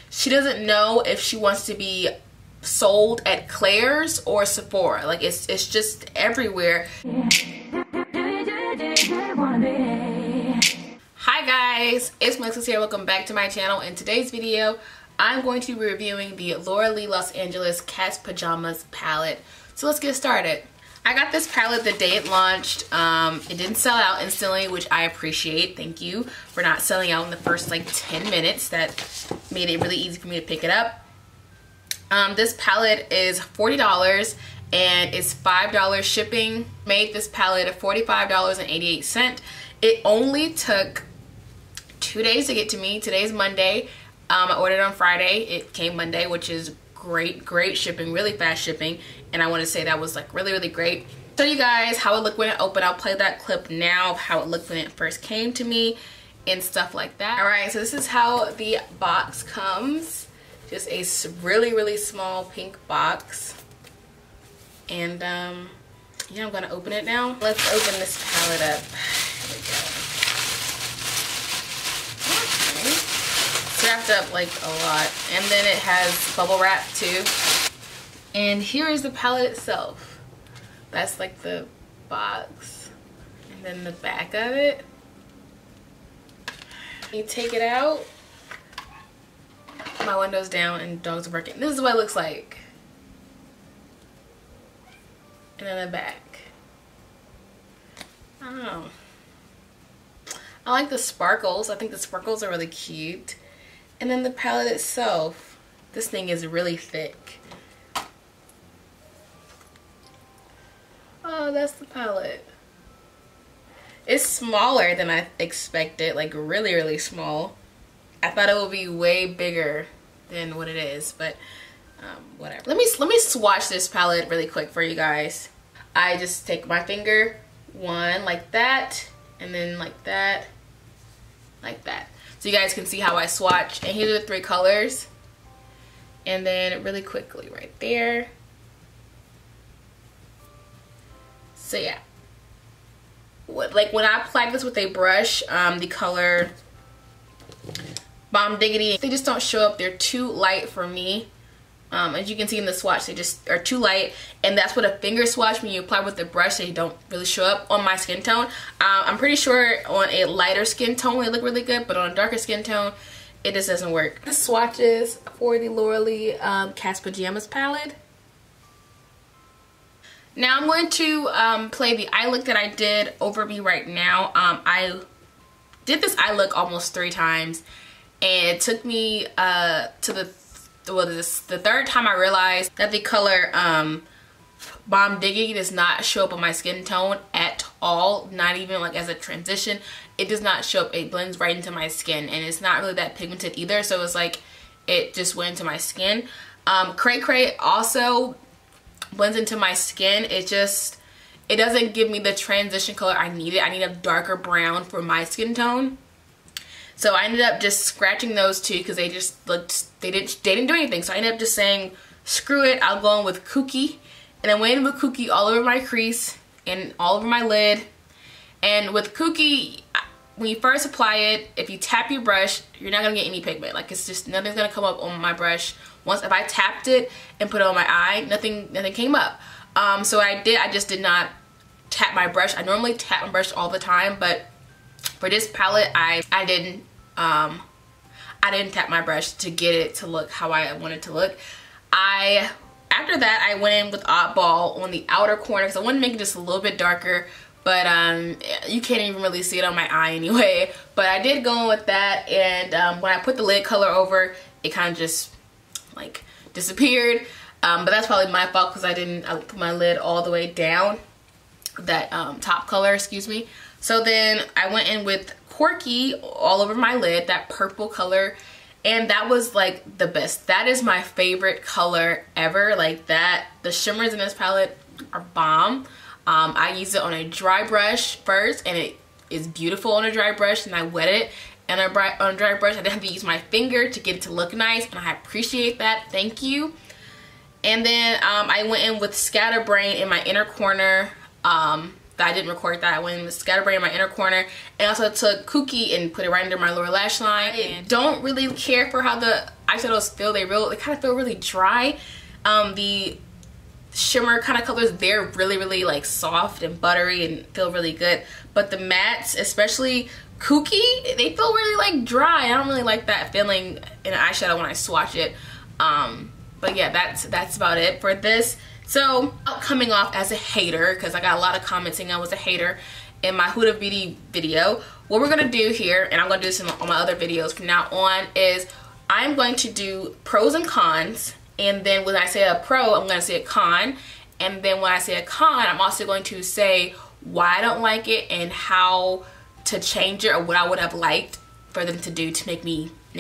She doesn't know if she wants to be sold at Claire's or Sephora. Like it's just everywhere. Hi guys, it's Alexis here. Welcome back to my channel. In today's video, I'm going to be reviewing the Laura Lee Los Angeles Cat's Pajamas palette. So let's get started. I got this palette the day it launched. It didn't sell out instantly, which I appreciate. Thank you for not selling out in the first like 10 minutes. That made it really easy for me to pick it up. This palette is $40 and it's $5 shipping. Made this palette at $45.88. It only took 2 days to get to me. Today's Monday. I ordered on Friday. It came Monday, which is great shipping, really fast shipping, and I want to say that was like really great. Show you guys how it looked when it opened. I'll play that clip now of how it looked when it first came to me and stuff like that. All right, so this is how the box comes. Just a really small pink box, and yeah, I'm gonna open it now. Let's open this palette up. Here we go. Wrapped up like a lot, and then it has bubble wrap too. And here is the palette itself. That's like the box, and then the back of it. You take it out. My window's down and dogs are barking. This is what it looks like. And then the back. I don't know. I like the sparkles. I think the sparkles are really cute. And then the palette itself, this thing is really thick. Oh, that's the palette. It's smaller than I expected, like really small. I thought it would be way bigger than what it is, but whatever. Let me swatch this palette really quick for you guys. I just take my finger, one like that, and then like that, like that. So you guys can see how I swatch. And here's the 3 colors. And then really quickly right there. So yeah. Like when I apply this with a brush, the color Bomb Diggity, they just don't show up. They're too light for me. As you can see in the swatch, they just are too light, and that's what a finger swatch, when you apply with the brush, they don't really show up on my skin tone. I'm pretty sure on a lighter skin tone they look really good, but on a darker skin tone it just doesn't work. The swatches for the Laura Lee Cat's Pajamas palette. Now I'm going to play the eye look that I did over me right now. I did this eye look almost 3 times, and it took me to the third time I realized that the color Bomb Diggity does not show up on my skin tone at all. Not even like as a transition. It does not show up. It blends right into my skin, and it's not really that pigmented either, so it's like it just went into my skin. Cray Cray also blends into my skin. It doesn't give me the transition color I needed. I need a darker brown for my skin tone. So I ended up just scratching those 2 because they just looked, they didn't do anything. So I ended up just saying, screw it, I'll go in with Kooky. And I went in with Kooky all over my crease and all over my lid. And with Kooky, when you first apply it, if you tap your brush, you're not gonna get any pigment. Like, it's just, nothing's gonna come up on my brush. Once, if I tapped it and put it on my eye, nothing came up. So I just did not tap my brush. I normally tap my brush all the time, but for this palette, I didn't tap my brush to get it to look how I wanted it to look. After that, I went in with Oddball on the outer corner because I wanted to make it just a little bit darker, but you can't even really see it on my eye anyway. But I did go in with that, and when I put the lid color over, it kind of just like disappeared. But that's probably my fault because I put my lid all the way down, that top color, excuse me. So then I went in with Quirky all over my lid, that purple color, and that was like the best. That is my favorite color ever. Like that, the shimmers in this palette are bomb. I used it on a dry brush first, and it is beautiful on a dry brush, and I wet it. And on a dry brush, I didn't have to use my finger to get it to look nice, and I appreciate that. Thank you. And then I went in with Scatterbrain in my inner corner. I didn't record that. I went in with Scatterbrain in my inner corner, and also took Kooky and put it right under my lower lash line. I don't really care for how the eyeshadows feel, they kind of feel really dry. The shimmer kind of colors, they're really like soft and buttery and feel really good. But the mattes, especially Kooky, they feel really like dry. I don't really like that feeling in an eyeshadow when I swatch it. But yeah, that's about it for this. So coming off as a hater, because I got a lot of comments saying I was a hater in my Huda Beauty video, what we're gonna do here, and I'm gonna do this on my other videos from now on, is I'm going to do pros and cons, and then when I say a pro, I'm gonna say a con, and then when I say a con, I'm also going to say why I don't like it and how to change it, or what I would have liked for them to do to make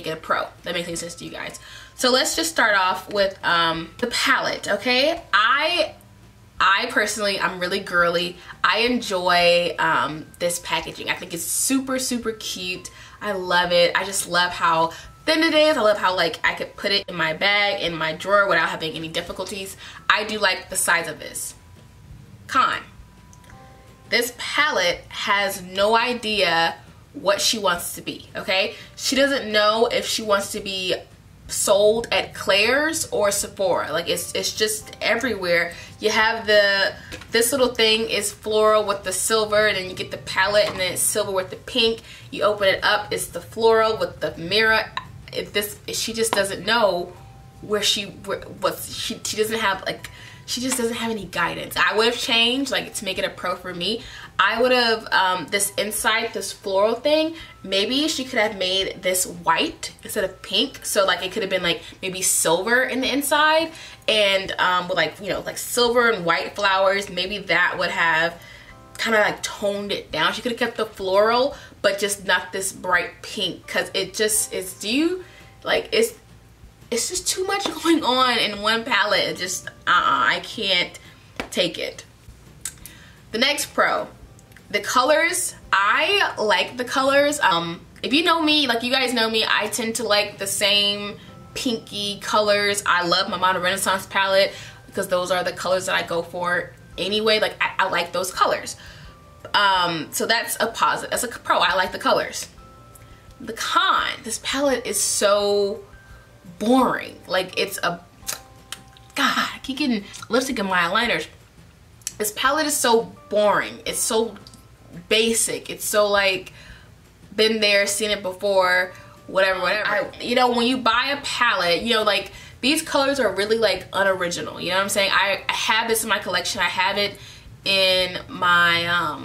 it a pro. That makes any sense to you guys. So let's just start off with the palette, okay? I personally, I'm really girly. I enjoy this packaging. I think it's super cute. I love it. I just love how thin it is. I love how like I could put it in my bag, in my drawer without having any difficulties. I do like the size of this. Con. This palette has no idea what she wants to be, okay? She doesn't know if she wants to be sold at Claire's or Sephora. Like it's just everywhere. You have this little thing is floral with the silver, and then you get the palette and then it's silver with the pink. You open it up, it's the floral with the mirror. She just doesn't know where she doesn't have like, she just doesn't have any guidance. I would have changed, like, to make it a pro for me. I would have, this inside, this floral thing, maybe she could have made this white instead of pink. So, like, it could have been, like, maybe silver in the inside. And, with, like, you know, like, silver and white flowers. Maybe that would have kind of, like, toned it down. She could have kept the floral, but just not this bright pink. Because it just is, it's just too much going on in one palette. It just, I can't take it. The next pro, the colors. I like the colors. If you know me, like you guys know me, I tend to like the same pinky colors. I love my Modern Renaissance palette because those are the colors that I go for anyway. Like I like those colors. So that's a positive, that's a pro. I like the colors. The con, this palette is so boring. Like it's God, I keep getting lipstick in my eyeliners. This palette is so boring. It's so basic. It's so like been there, seen it before, whatever. You know, when you buy a palette, you know, like these colors are really like unoriginal. You know what I'm saying? I have this in my collection. I have it in my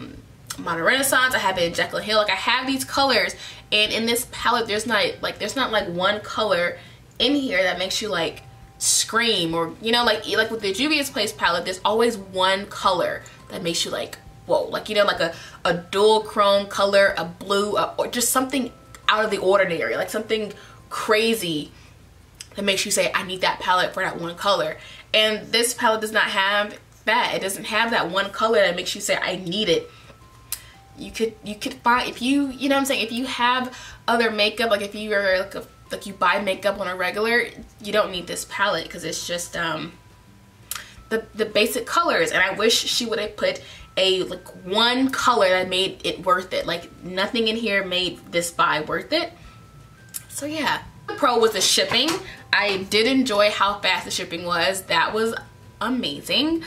Modern Renaissance. I have it in Jekyll and Hill. Like I have these colors, and in this palette, there's not like one color in here that makes you like scream, or you know, like with the Juvia's Place palette, there's always one color that makes you like whoa, like you know, like a dual chrome color, a blue, or just something out of the ordinary, like something crazy that makes you say I need that palette for that one color. And this palette does not have that. It doesn't have that one color that makes you say I need it. You could find, if you know what I'm saying, if you have other makeup, like if you are like you buy makeup on a regular, you don't need this palette because it's just the basic colors. And I wish she would have put a like one color that made it worth it. Like nothing in here made this buy worth it. So yeah. The pro was the shipping. I did enjoy how fast the shipping was. That was amazing.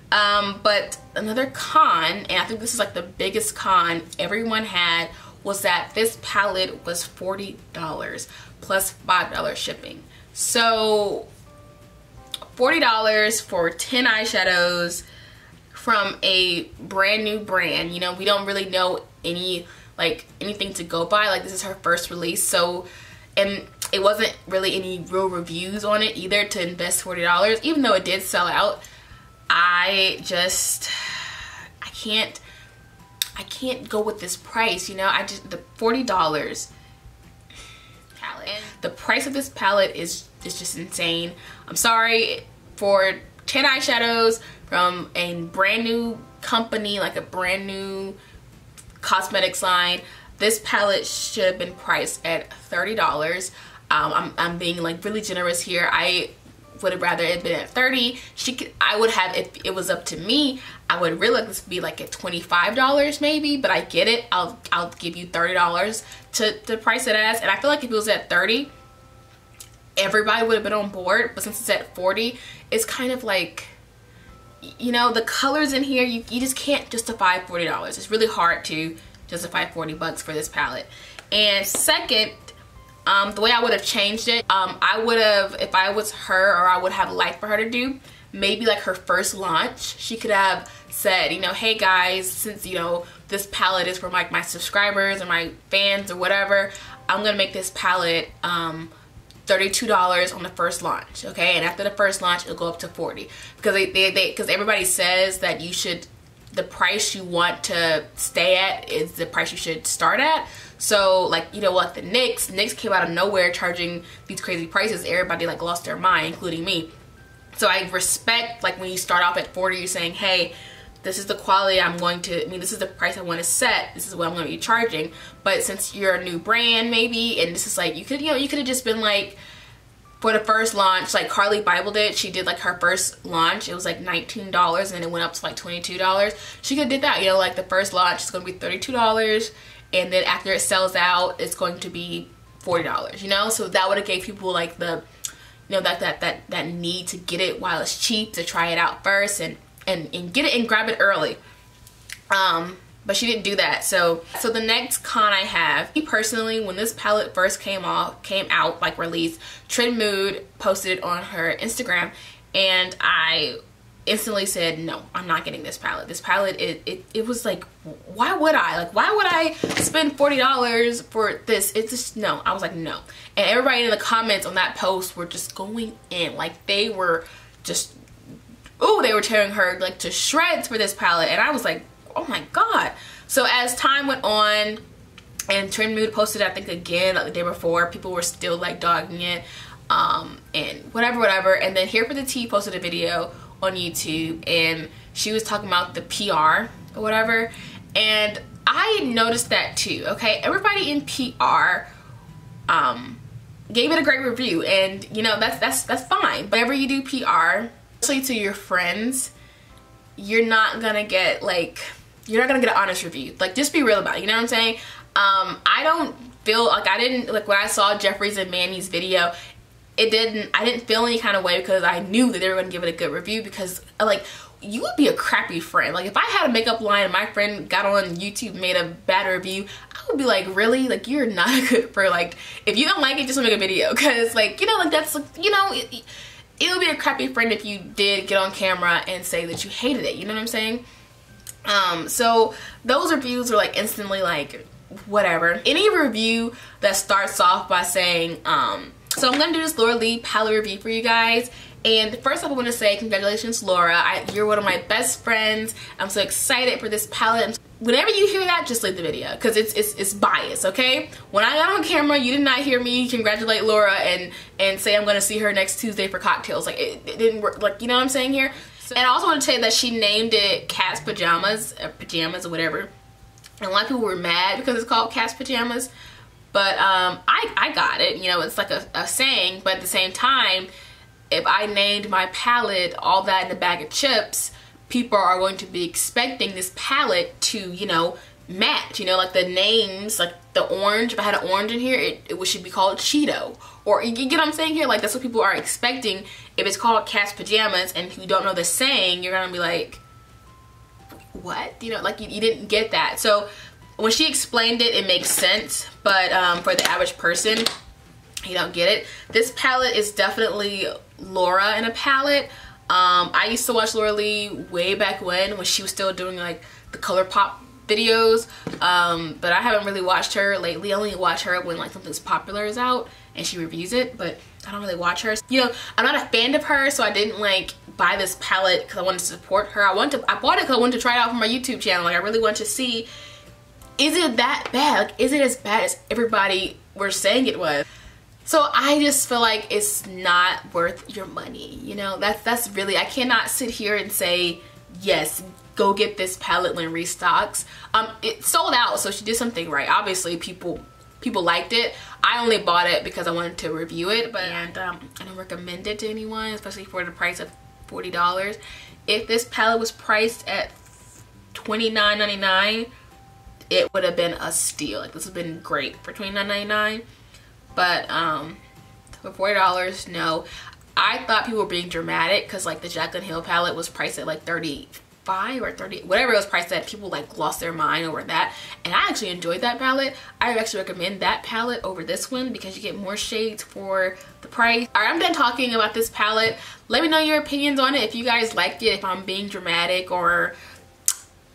But another con, and I think this is like the biggest con everyone had, was that this palette was $40 plus $5 shipping. So $40 for 10 eyeshadows from a brand new brand. You know, we don't really know anything to go by. Like this is her first release, so, and it wasn't really any real reviews on it either to invest $40, even though it did sell out. I can't go with this price, you know. The $40 palette, and the price of this palette is just insane. I'm sorry, for 10 eyeshadows from a brand new company, like a brand new cosmetics line, this palette should have been priced at $30. I'm being like really generous here. I would have rather it been at 30. I would have, if it was up to me, I would really like this to be like at $25 maybe, but I get it. I'll give you $30 to price it as. And I feel like if it was at 30, everybody would have been on board, but since it's at 40, it's kind of like, you know, the colors in here, you just can't justify $40. It's really hard to justify 40 bucks for this palette. And second, the way I would have changed it, I would have, if I was her, or I would have liked for her to do, maybe like her first launch, she could have said, you know, hey guys, since, you know, this palette is for like my subscribers or my fans or whatever, I'm gonna make this palette $32 on the first launch, okay? And after the first launch, it'll go up to 40, because because everybody says that you should, the price you want to stay at is the price you should start at. So like, you know what, the NYX came out of nowhere charging these crazy prices. Everybody like lost their mind, including me. So I respect, like, when you start off at 40, you're saying, hey, this is the quality I'm going to, I mean, this is the price I want to set, this is what I'm going to be charging. But since you're a new brand maybe, and this is like, you could, you know, you could have just been like, for the first launch, like Carly Bible did, she did like her first launch, it was like $19 and it went up to like $22. She could have did that, you know, like the first launch is going to be $32, and then after it sells out, it's going to be $40, you know? So that would have gave people like the, you know, that need to get it while it's cheap, to try it out first and get it and grab it early. But she didn't do that. So the next con I have, me personally, when this palette first came out, like released, Trend Mood posted it on her Instagram, and I instantly said, no, I'm not getting this palette. This palette, it was like, why would I? Like, why would I spend $40 for this? It's just, no. I was like, no. And everybody in the comments on that post were just going in. Like, they were just, ooh, they were tearing her like to shreds for this palette. And I was like, oh my god. So as time went on, and Trend Mood posted, I think again like the day before, people were still like dogging it, and whatever. And then Here for the Tea posted a video on YouTube, and she was talking about the PR or whatever, and I noticed that too. Okay, everybody in PR gave it a great review, and you know, that's fine. Whenever you do PR, especially to your friends, you're not gonna get like, you're not gonna get an honest review. Like, just be real about it, you know what I'm saying? I don't feel like, I didn't, like when I saw Jeffrey's and Manny's video, I didn't feel any kind of way, because I knew that they were gonna give it a good review, because like, you would be a crappy friend. Like, if I had a makeup line and my friend got on YouTube and made a bad review, I would be like, really? Like, you're not a good friend. Like, if you don't like it, just don't make a video, because like, you know, like that's, you know, it would be a crappy friend if you did get on camera and say that you hated it, you know what I'm saying? So those reviews are like instantly like, whatever. Any review that starts off by saying, so I'm gonna do this Laura Lee palette review for you guys. And first off, I want to say congratulations, Laura. You're one of my best friends. I'm so excited for this palette. Whenever you hear that, just leave the video, because it's biased, okay? When I got on camera, you did not hear me congratulate Laura and say I'm gonna see her next Tuesday for cocktails. Like, it didn't work. Like, you know what I'm saying here? So, and I also want to say that she named it Cat's Pajamas, or whatever. And a lot of people were mad because it's called Cat's Pajamas. But I got it. You know, it's like a saying. But at the same time, if I named my palette All That in a Bag of Chips, people are going to be expecting this palette to, you know, match. You know, like the names, like the orange, if I had an orange in here, it should be called Cheeto. Or, you get what I'm saying here? Like, that's what people are expecting. If it's called Cat's Pajamas and you don't know the saying, you're gonna be like, what? You know, like you didn't get that. So when she explained it, it makes sense. But for the average person, you don't get it. This palette is definitely Laura in a palette. I used to watch Laura Lee way back when she was still doing like the ColourPop videos, but I haven't really watched her lately. I only watch her when like something's popular is out and she reviews it, but I don't really watch her. You know, I'm not a fan of her, so I didn't like buy this palette because I wanted to support her. I bought it because I wanted to try it out for my YouTube channel. Like, I really want to see, is it that bad? Like, is it as bad as everybody were saying it was? So I just feel like it's not worth your money. You know, that's really, I cannot sit here and say, yes, go get this palette when it restocks. It sold out, so she did something right. Obviously, people liked it. I only bought it because I wanted to review it, but I don't recommend it to anyone, especially for the price of $40. If this palette was priced at $29.99, it would have been a steal. Like, this would have been great for $29.99. But for $40, no. I thought people were being dramatic because like the Jaclyn Hill palette was priced at like 35 or 30, whatever it was priced at. People like lost their mind over that, and I actually enjoyed that palette. I would actually recommend that palette over this one because you get more shades for the price. All right, I'm done talking about this palette. Let me know your opinions on it, if you guys liked it, if I'm being dramatic or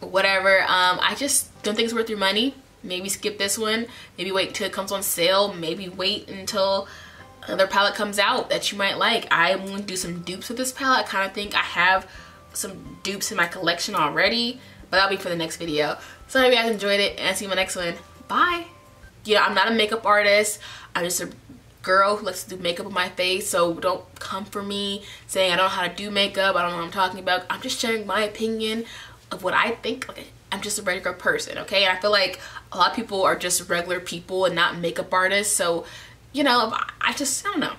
whatever. I just don't think it's worth your money. Maybe skip this one, maybe wait until it comes on sale, maybe wait until another palette comes out that you might like. I'm going to do some dupes with this palette. I kind of think I have some dupes in my collection already, but that'll be for the next video. So I hope you guys enjoyed it, and I'll see you in my next one. Bye. Yeah, I'm not a makeup artist. I'm just a girl who likes to do makeup on my face, so don't come for me saying I don't know how to do makeup, I don't know what I'm talking about. I'm just sharing my opinion of what I think. Okay, I'm just a regular person, okay? And I feel like a lot of people are just regular people and not makeup artists, so you know, I don't know.